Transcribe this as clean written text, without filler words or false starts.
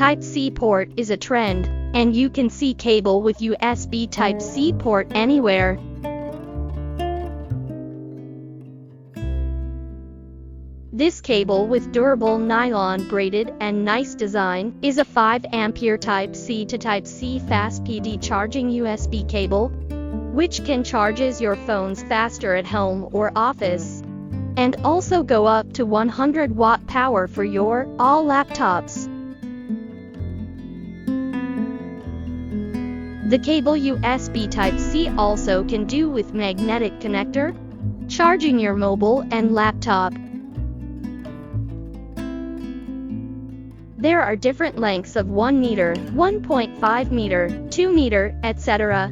Type-C port is a trend, and you can see cable with USB Type-C port anywhere. This cable with durable nylon braided and nice design is a 5 ampere Type-C to Type-C fast PD charging USB cable, which can charges your phones faster at home or office, and also go up to 100 watt power for your all laptops. The cable USB Type-C also can do with magnetic connector, charging your mobile and laptop. There are different lengths of 1 meter, 1.5 meter, 2 meter, etc.